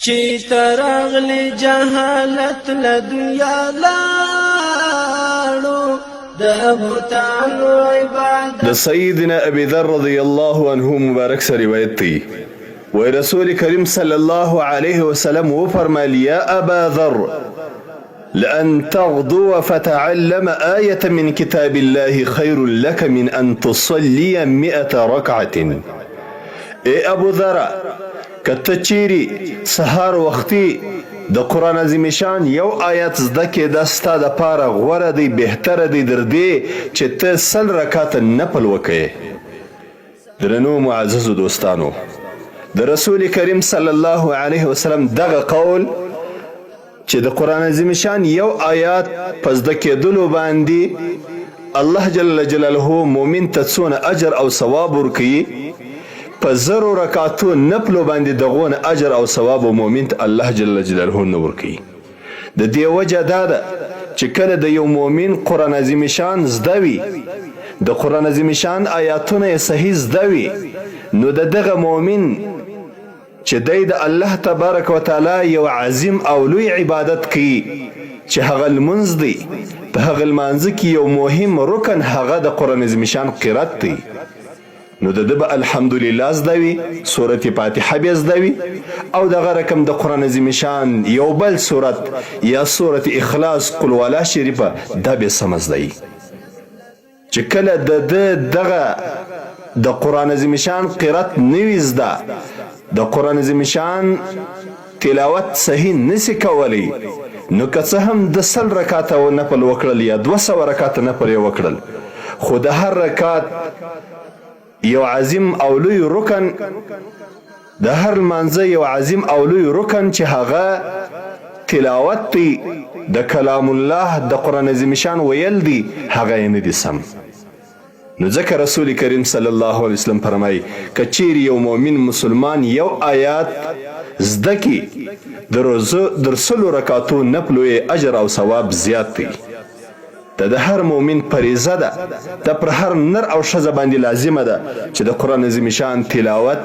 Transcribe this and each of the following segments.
چی تراغلی جهالت لدنیا لاړو د بوتانو عبادت. د سیدنا ابي ذر رضی الله عنه مبارک سے روایت تھی و رسول کریم صلی الله علیه وسلم وفرمایل یا ابا ذر لأن تغدو فتعلم آية من كتاب الله خير لك من أن تصلي 100 ركعة. اے ابو ذر کته چیری سهار وختي د قرآن عظیم شان یو آیت زده کې د ستا د پاره غوره دی بهتره دی در دی چې ته 100 رکعات نفل وکې. درنو معزز دوستانو د رسول کریم صلی الله علیه وسلم دغه قول چې د قرآن عظیم شان یو آیات پس د کېدلو باندې الله جل جلاله مؤمن ته څونه اجر او ثواب ورکوي په 100 رکعاتو نفلو باندې دغونه اجر او ثواب مؤمن ته الله جل جلاله نه ورکوي. د دې وجه دا ده چې کله د یو مؤمن قرآن عظیم شان زده وي د قرآن عظیم شان آیاتونه صحیح زده وي نو د دغه مؤمن چې دی د الله تبارک وتعالی یو عظیم او لوی عبادت کوي چې هغه لمونځ دی په هغه لمانځه کې یو مهم رکن هغه د قرآن عظیم شان قرات دی نو د دبه الحمدلله زدوي سورت فاتحه به زدوي او دغه رقم د قرآن عظیم شان یو بل سورت یا سورت اخلاص قل ولا شریفه دا به سمزدي چې کله دغه د قرآن عظیم شان قرات نوي زده د قرآن عظیم شان تلاوت صحیح نسی کولی نو که څه هم د 100 رکعات او نفل وکړل یا 200 رکعات نفل وکړل خو د هر رکعت یو عظیم او لوی رکن د هر منځ یو عظیم او لوی رکن چې هغه تلاوت دی د کلام الله د قرآن عظیم شان ویل دی هغه نه دي سم. نو ځکه رسول کریم صلی الله علیه وسلم فرمایي که چیرې یو مؤمن مسلمان یو آیات زده کی در 100 رکعاتو نفلو اجر او ثواب زیات دی. د هر مؤمن فریضه ده د پر هر نر او ښځه باندې لازمه ده چې د قرآن عظیم شان تلاوت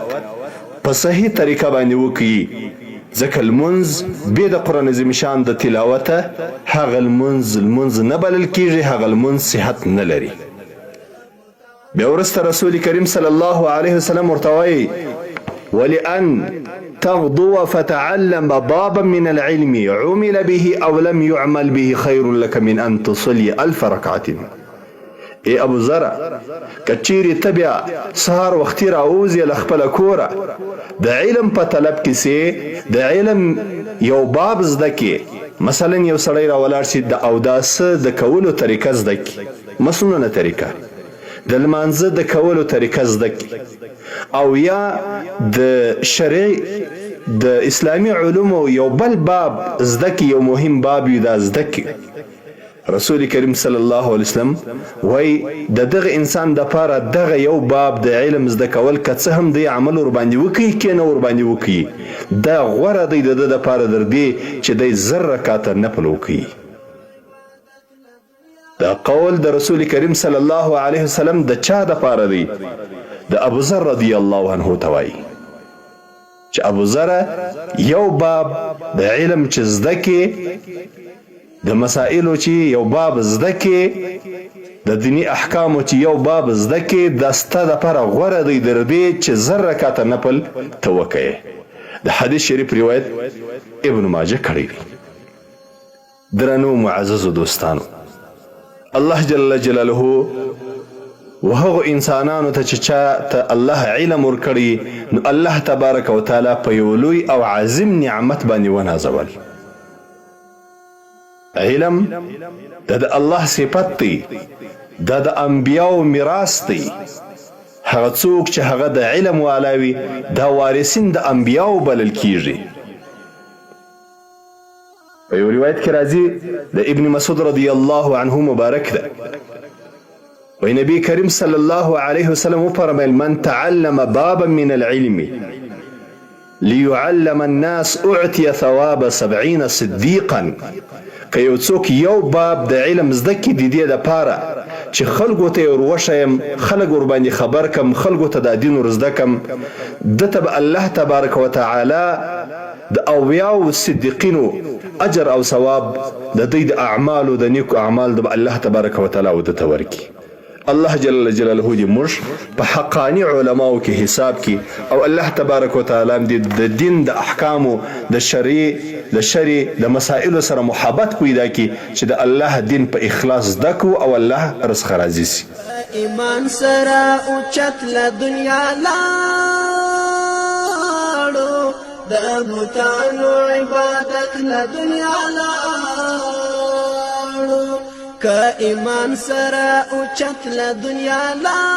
په صحیح طریقه باندې وکړي ځکه لمونځ بې د قرآن عظیم شان د تلاوته هغه لمونځ نه بلل کیږي هغه لمونځ صحت نه لري. بیا وروسته رسول کریم صلی الله علیه وسلم ورته وایي ولأن تغدو فتعلم بابا من العلم عمل به او لم يعمل به خير لك من ان تصلي 1000 ركعه. اے ابو ذر کچيري تبع سهار وختي راوزي لخپل کوره د علم په طلب کې سي د علم یو باب زده کې مثلا یو سړی راولار شي د اوداس د کولو طریقه زده کې مسنونه طریقه د لمانځه د کولو طریقه زده کې او یا د شرع د اسلامی علومو یو بل باب زده کې یو مهم باب یو دا زده کې رسول کریم صلی الله علیه وسلم وای د دغه انسان د پاره دغه یو باب د علم زده کول که څه هم د عمل ور باندې وکي کې نه ور باندې وکي دا غوړه دی د پاره در دی چې د 100 رکعات نفل وکي. دا قول د رسول کریم صلی الله علیه وسلم د چا د پاره دی د ابو ذر رضی الله عنه توای چې ابو ذر یو باب د علم چې زده کې د مسائلو چې یو باب زده کې د دینی احکامو چې یو باب زده کې د ستا د پر غوړه دی در دی چې 100 رکعات نفل توکه. د حدیث شریف روایت ابن ماجه کړی دی. درنو معزز دوستانو الله جل جلاله وهغه انسانانو ته چې ته الله علم ورکړي نو الله تبارک وتعالى په یو لوی او عظیم نعمت باندې ونازول. علم د الله صفت دی د انبیاو میراث دی. هغه څوک چې هغه د علم والاوي دا وارثین د انبیاو بلل کیږي. په یو روایت کې راځي د ابن مسعود رضی الله عنه مبارک ده وی نبی کریم صلی الله علیه وسلم فرمایل من تعلم بابا من العلم ليعلم الناس اعطي ثواب 70 صديقا. که یو څوک یو باب د علم زده کې د دې لپاره چې خلکو ته وروښیم خلک ور باندې خبر کم خلکو ته د دین ور زده کم دته الله تبارک وتعالى د اویاو صدیقینو اجر او ثواب د دوی د اعمالو د نیکو اعمال د الله تبارک وتعالى ودته ورکي. الله جل جلاله دې موږ په حقاني علماو کې حساب کې او الله تبارک وتعالى دې د دین د احکامو د شرع د مسائلو سره محبت پیدا کړي چې د الله دین په اخلاص دکو او الله رزق راضي سي. ایمان سره اوچت له دنیا لاړو د بوتانو عبادت له دنیا لاړو که ایمان سره اوچت له دنیا لاړو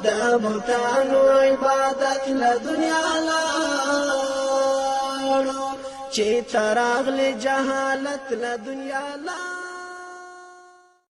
د بوتانو عبادت له دنیا لاړو چې تراغله جهالت له دنیا لاړو